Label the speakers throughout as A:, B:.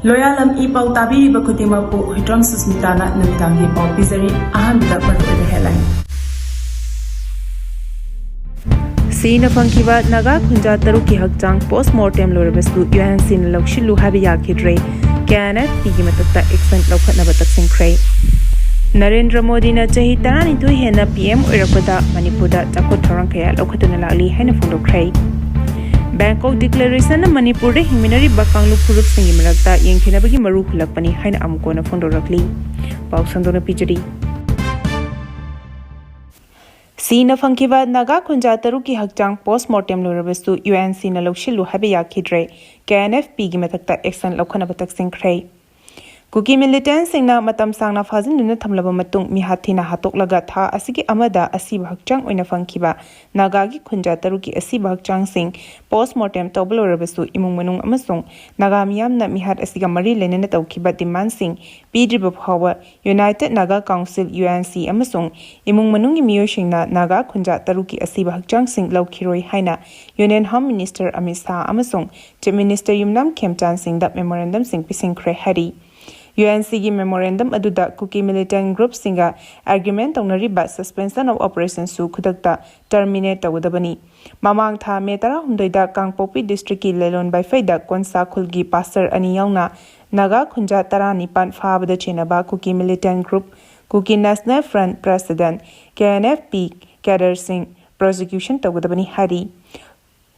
A: Loyalam E-PAO tabiriba khudimakpu Huitram Susmitana numidangi paw pizari ahanbida maruoiba headline.
B: Sinna Fangkhiba Naga Khunja Taruki Hakchang post-mortem lorabasu UNC na Loukhidre Loukhidre KNF pigi matakta action Loukhidnaba taksinkhre. Narendra Modi na chahi 12 hena PM oirapada Manipurda Chatharagani kaya Loukhidna lagli haina phongdokkhre. Bangkok Declaration na Manipurda hingminari bakanglu phuruk singi marakta yengthinabagi maru hulakpani haina amukona phongdorakli. Pau sandona pijari. Sinna Fangkhiba Naga Khunja Taruki Hakchang post-mortem lorabasu UNC na Loukhidre KNF pigi matakta action Loukhidnaba taksinkhre. Kuki militants singna matam sangna fazinduna thamlaba matung mihathina hatoklaga tha asigi amada asiba Hakchang oina Fangkhiba Naga gi Khunja Taruki asiba Hakchang sing post-mortem toblorabasu imung manung amasung Naga miyamna mihat asiga mari lenena tawkhiba demand sing pidriba phawa United Naga Council UNC amasung imung manungi miyosingna Naga Khunja Taruki asiba Hakchang sing Loukhidre haina Union Home Minister Amit Shah amasung Chief Minister Yumnam Khemchan sing da memorandum sing pisingkhre hari UNC gi memorandum aduda Kuki militant group singa argument tawnariba suspension of operations su khudakta terminate tawdabani mamang tha me 16 da Kangpopi district ki Lelon by faida konsa khulgi pastor ani yauna Naga Khunja 19 fabada chenaba Kuki militant group Kuki National Front President KNFP Kader Singh prosecution tawdabani hari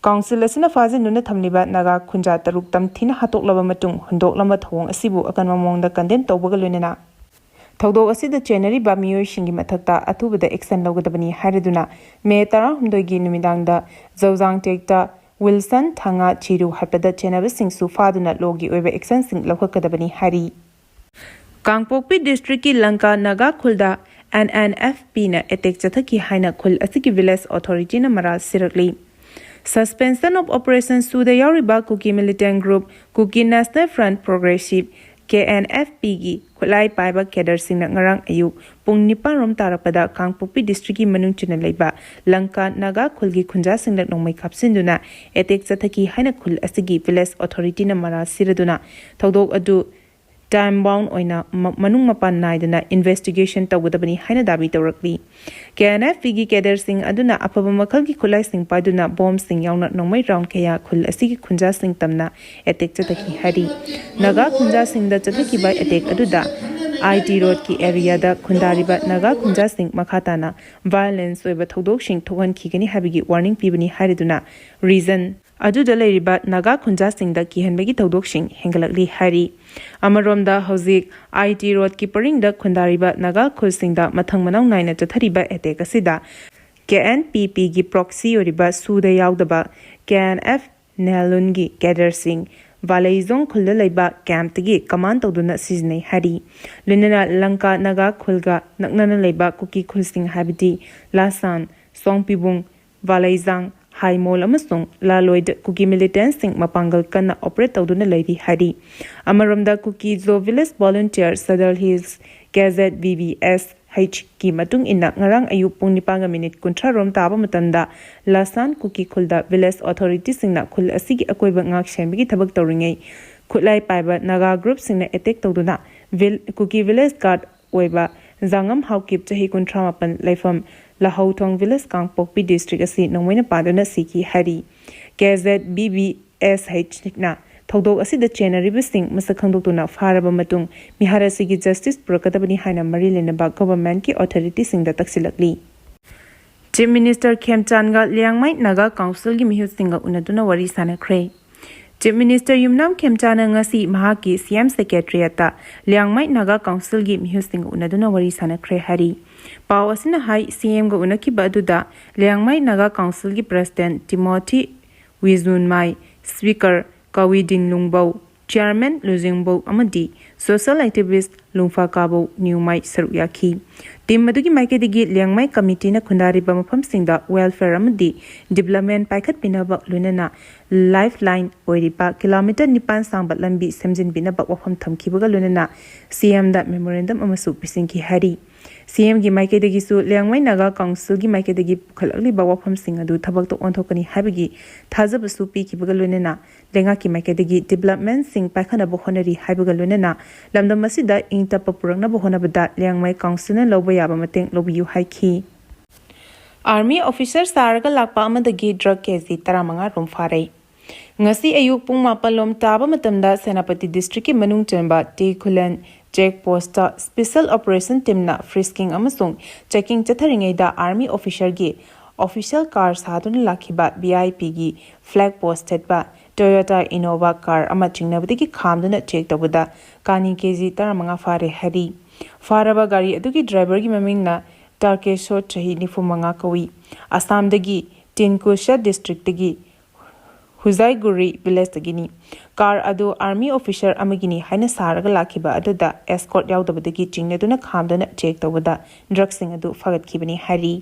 B: Council asina fazin nuna thamliba Naga Khunja Taruk tam thina hatoklaba matung hundoklama thawong asibu akanma mongda condemn tawbaga loinena thawdok asida chenari ba miyoi shingi mathakta athubada action lawgadabani hariduna me 19 gi numidangda Zawjang tekta Wilson thanga chiru hapada chenaba singsu faduna logi oiba action sing lawhakadabani hari Kangpopi district ki Lanka Naga khulda NNFP na attack chathaki haina khul asigi village authority na maral sirakli Suspension of operations to the Yariba Kuki militant group Kuki National Front Progressive KNFP gi khulai paiba Kader Singh ngarang ayuk pung 9 rom tarapada Kangpopi district ki manung chuna leiba Lanka Naga khulgi khunja singdak nongmai khapsinduna attack chathaki haina khul asigi village authority na mara siraduna thawdok adu time bound oina manung mapan naidana investigation tawgadabani haina dabi tawrakli KNF gi Kader Singh aduna apaba makhal gi khulai sing paiduna bomb sing yauna nongmai round kaya khul asigi khunja sing tamna attack chathaki hari Naga khunja sing da chathaki bai attack aduda IT road ki area da khundariba Naga khunja sing makhatana violence oiba thodok sing thogan khigani habigi warning pibani hariduna reason aduda leiriba Naga khunja sing da kihanbegi thodok sing hengalakli hari Amaromda Hauzik IT road ki paring da khundariba Naga khul sing da mathang manau naina chathariba attack asida KNPP gi proxy oriba suda yaudaba KNF Nelun gi Kader Singh Valaizong khulda leiba camp gi command tawduna siznei hari linana Lanka Naga khulga naknana leiba Kuki khul sing habiti Lasan Songpibung Valaizang Haimol amasung Laloid Kuki militant sing mapangal kana operate tawduna leiri hari Amaromda Kuki Zo Village Volunteer Sadal Hills Gazette VVS H ki matung ina ngarang ayuk pung 9:30 rom taba matanda Lasan Kuki khulda village authority singna khul asigi akoiba ngak shenbigi thabak tawringai khulai paiba Naga group singna attack tawduna Kuki village guard oiba Zangam Haukip chahi 38 laifam Lahauthong village Kangpopi district asi nongmoina paduna siki hari Gazette BBSH na thawdok asida chenariba sing masakhangdokuna faraba matung miharasigi justice purakadabani haina mari lenaba government ki authority sing da taksilakli Chief Minister Khemchan ga Liangmai Naga Council gi mihu singa unaduna wari sanakhre Chief Minister Yumnam Khemchan ngasi mahaki CM Secretary ata Liangmai Naga Council gi mihu singa unaduna wari sanakhre hari Pau asina hai CM ga unaki baduda Liangmai Naga Council gi President Timothy Wizunmai Speaker Kawiding Lungbau Chairman Lujingbo amadi social activist Lungfa Kabo Newmai Saruk Yaki. Team Madugi Maikadigi Liangmai Committee na Kundari Bamapam Singda Welfare Amadi Development Paikat Binaba Lunana Lifeline Oiripa Kilometer Nipan Sangbat Lambi Semjin Binaba Wapam Tamkibaga Lunana CM that memorandum Amasu Pisinki Hari. CM gi Maikadigi su Liangmai Naga Council gi Maikadigi Kalali Bawapam Singadu Tabak to Ontokani Habigi Tazabasu Piki Bagalunena Lenga ki Maikadigi Development Sing Pakana Bohonari Habagalunena Lamda Masida Intapapurana Bohonabada Liangmai Council and Lobayaba Mateng Lobu Haiki. Army officer Saraga Lakpa Amadagi drug case Taramanga Rumfare. Ngasi ayuk pung mapalom taba matamda Senapati District ki Manung Chamba T Kulan Check Posta Special Operation Team na frisking amasung checking Chatharagani da Army officer gi official car sadun Loukhidre VIP gi flag posted ba Toyota Innova car ama chingnabadi ki khamduna check tabada kani kg taramanga fare hari faraba gari adugi driver gi maming na Tarkesho chahi nifumanga kawi Assam dagi Tinkusha district dagi Huzaiguri village tagini car adu army officer amagini haina saraga lakhiba aduda escort yaudabadagi chingneduna khamdana check tawada drugs sing adu fagatkhibani hari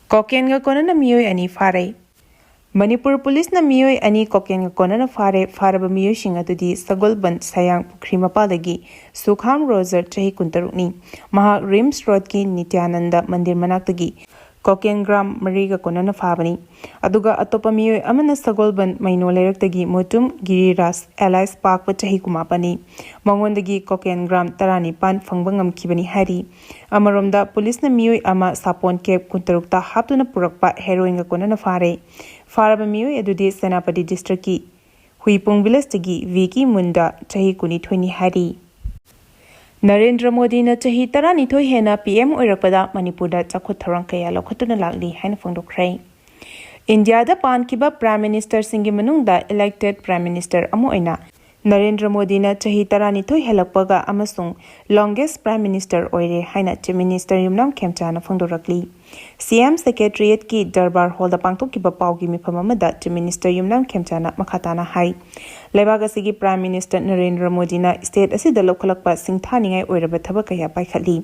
B: cocaine ga konana miyoi ani fare Manipur police na miyoi ani cocaine ga konana faraba miyoi sing adudi Sagolban Sayang Pukri mapadagi Sukham Roger chahi kuntarukni maha Rims Road ki Nityananda Mandir manaktagi Cocaine gram Mariga Konana Fabani Aduga Atopa Miyoi Amana Sagolban Maino Lerektagi Mutum Giriras Allies Park Pachahi Kumapani Mangondagi Cocaine gram Tarani Pan Fangbangam Kibani Hari Amaromda Police na Miyoi Ama Sapon Cape Kuntarukta Haptuna Purakpa Heroin Konana Fare Faraba Miyoi Adudi Senapati District ki Huipung Village Tagi Viki Munda Chahi Kuni 20 Hari Narendra Modi na chahi tarani thoi hena PM oirapada Manipurda chakhut tharang kaya lokhotuna lakli haina phongdokrai India da Fangkhiba Prime Minister singi Manungda elected Prime Minister amo oina Narendra Modi na chahi tarani thoi helakpaga amasung longest Prime Minister oire haina Chief Minister Yumnam Khemchana phongdorakli CM Secretariat ki Darbar Hall da pangthokkiba paugi mifam amada Chief Minister Yumnam Khemchana makhatana hai Lebaga sigi Prime Minister Narendra Modi na state asida lokhalakpa singthaningai oiraba thabak kaya paikhatli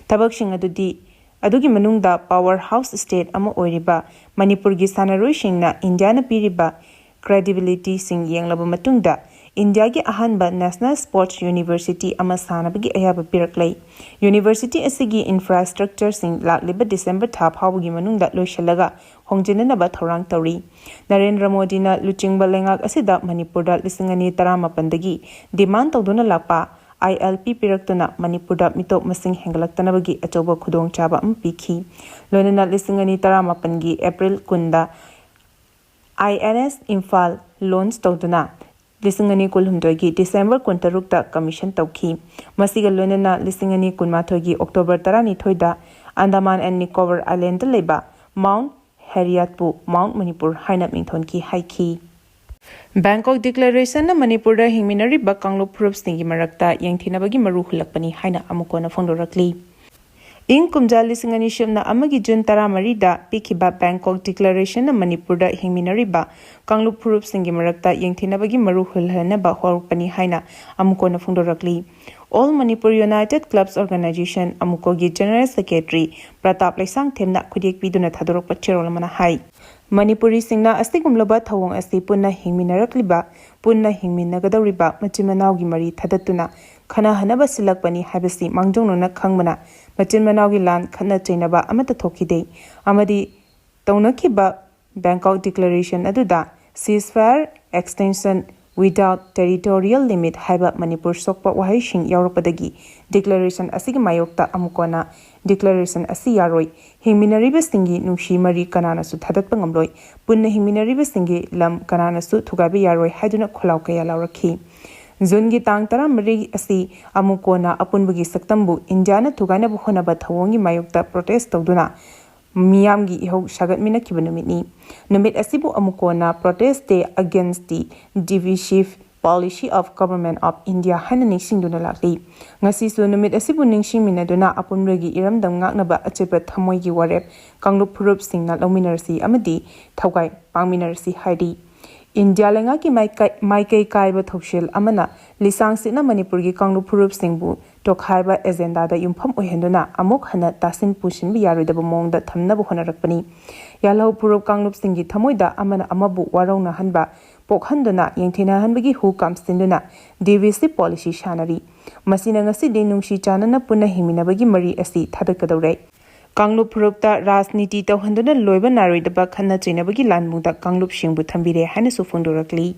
B: thabak sing adugi manungda powerhouse state ama oiriba Manipur gi sanaroi singna India na piriba credibility sing yenglaba matungda India gi ahanba National Sports University ama sanabagi ayaba piraklai University asigi infrastructure sing lakliba December tha phawgi manungda loishalaga hongjinanaba thorang tauri Narendra Modi na luchingba lengak asida Manipurda 2018 dagi demand tawduna lakpa ILP piraktuna Manipurda mitop masing hengalaktanabagi achoba khudong chaba ampikhi loinana 2018 gi April kunda INS Imphal launch tawduna Lisingani Kulhumdogi December Kuntarukta Commission Tauki Masiga Lunana Lisingani Kunmatogi October Tarani Thoida Andaman and Nicobar Island Leba Mount Heriatpu Mount Manipur Hainap Mingthonki Haiki Bangkok Declaration na Manipur da Hingminari Bakanglo Proofs Ningi Marakta Yangthinabagi Maru Hulakpani Haina Amukona Fondorakli Ing kumja lisingani shimna amagi June taramari da pikiba Bangkok Declaration na Manipur da hingminari ba Kanglup Purup singi marakta yangthinabagi maru hulhana ba horupani haina amuko na phongdorakli All Manipur United Clubs Organization amuko gi General Secretary Pratap Laisang themna khudiek piduna thadorok pachirol mana hai Manipuri singna astigumlaba thawong asi punna hingminarakliba punna hingminagadawriba machimanawgi mari thadatuna khana hanaba silakpani habasi mangjongna khangmana machinmanawgi lan khana chainaba amata thokide amadi taunakhiba Bangkok Declaration aduda ceasefire extension without territorial limit haiba Manipur sokpa wahaishing yauropadagi declaration asigi mayokta amukona declaration asi yaroi hingminariba singi nungshi mari kanana su thadatpa ngamloi punna hingminariba singi lam kanana su thugabe yaroi haiduna kholaw kaya lawrakhi Zungi tang tara mari asi amukona apunbagi saktambu Indiana thugana buhona ba thawongi mayokta protest tawduna Miyamgi ihog shagat mina kibanumit Numit asibu amukona protest day against the divisive policy of government of India hana ningsing duna lakli ngasi su numit asibu ningsing mina duna apunregi iramdam ngaknaba achepa thamoigi warep kanglup phurup singna lawminarsi amadi thawgai pangminarsi haidi India lenga ki Maikai Kaiba Thokshil Amana, Lisang Sina Manipurgi Kanglu Purup Singbu, Tokhaiba Agenda da Yumpam Ohenduna, Amok Hana Tasin Pushin Biari the Bomong that Tamnabu Honarakani. Yalo Purup Kanglup Singi Tamuida Amana Amabu Warona Hanba, Pokhanduna, Yantina Hanbagi Hu comes Sinduna, DVC policy shanari. Masina ngasi Nungshi Chanana Puna Himinabagi Mari Asi Tadakadore. Kanglup Purupta Rasniti Tohanduna Loiba Nari the Bakhana Chinabagi Landmuda Kanglup Shingbu Tambire Hanasu Fundurakli.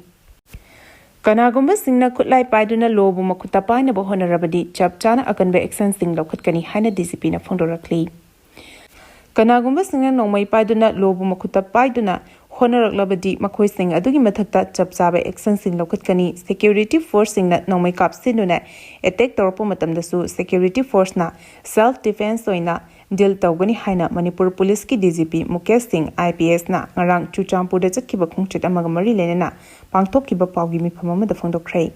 B: Kanagumba Singna Kutlai Paiduna Lobu Makuta Pina Bohona Rabadi, Chapchana Akanbe Exen Sing Lokutkani Hana Discipline Fundurakli. Kanagumba Singna no Mai Paiduna Lobu Makuta Paiduna, Honorak Labadi, Makoi Sing Adugi Matata, Chapsabe Exen Sing Lokutkani, Security Force Sing that no Mai Kap Sinuna, Attack Torpomatam the Su, Security Force na, Self Defense Soina. Dil Taugani Haina Manipur Police ki DGP Mukesh Singh IPS na ngarang Chuchampur da chakkiba khongchit amaga mari lenena pangthokkiba pawgi mifam amada phongdokhrai.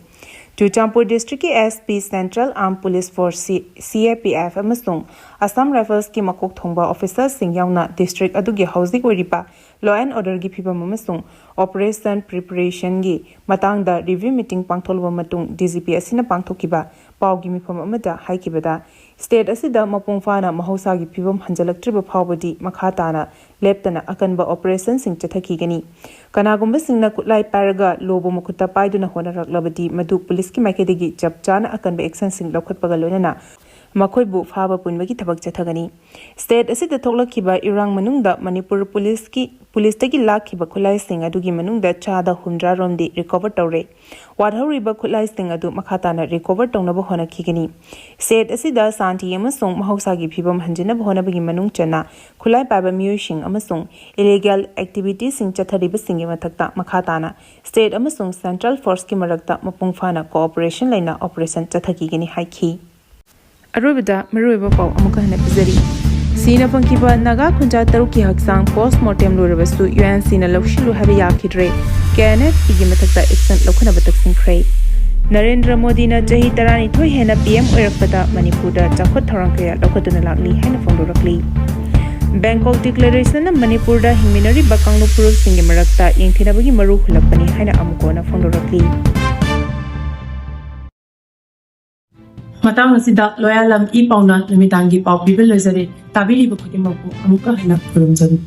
B: Chuchampur District ki SP Central Armed Police Force CAPF amasung Assam Rifles ki makok thongba officers sing yauna district adugi hausi oripa law and order gi phibam amasung operation preparation gi matangda review meeting pangtholwa matung DGP asina pangthokkiba pawgi mifam amada haikibada State asida mapungfana mahosagi phibam hanjalaktriba phawbadi makhatana leptana akanba operation sing chathakigani kanagumba singna kutlai paraga lobo makuta paiduna honaraklabadi madu police ki makedegi chapchana akanba action sing lokhatpaga loinana makoibu phaba punbagi thabak chathagani state asida thoklakhiba irang manungda manipur police tagi lakhiba khulai sing adugi manungda chada humdra romdi recover tawre wadhoriba khulai sing adu makhatana recover tawnaba hona khigani state asida santi amasung mahosagi phibam hanjina bhonabagi manung chana khulai paba miyosing amasung illegal activities sing chathariba singi mathakta makhatana state amasung central force ki marakta mapungfana cooperation laina operation chathakigani haikhi Arubida Maruiba Pau Amukana Pizari. Sinna Fangkhiba Naga Chatharagani Hakchang postmortem Lurabastu UN Sinna Loukhidre KNF Igimatata Extant Lokhanabatak Sinkray. Narendra Modi na Jahi Tarani Toy Hena PM Oirakpada Manipurda Chatharagani Lokhatuna Lakli Hena Fondorakli. Bangkok Declaration na Manipurda Himinari Bakanglu Purus Singi Marakta Yingthinabagi Maru Hulapani Hena Amukona Fondorakli.
A: Matang asida loyalam E-PAO na Numitangi Pao Bibil Lozari Tabili Bukutimapu Amuka Hina Kurumjari.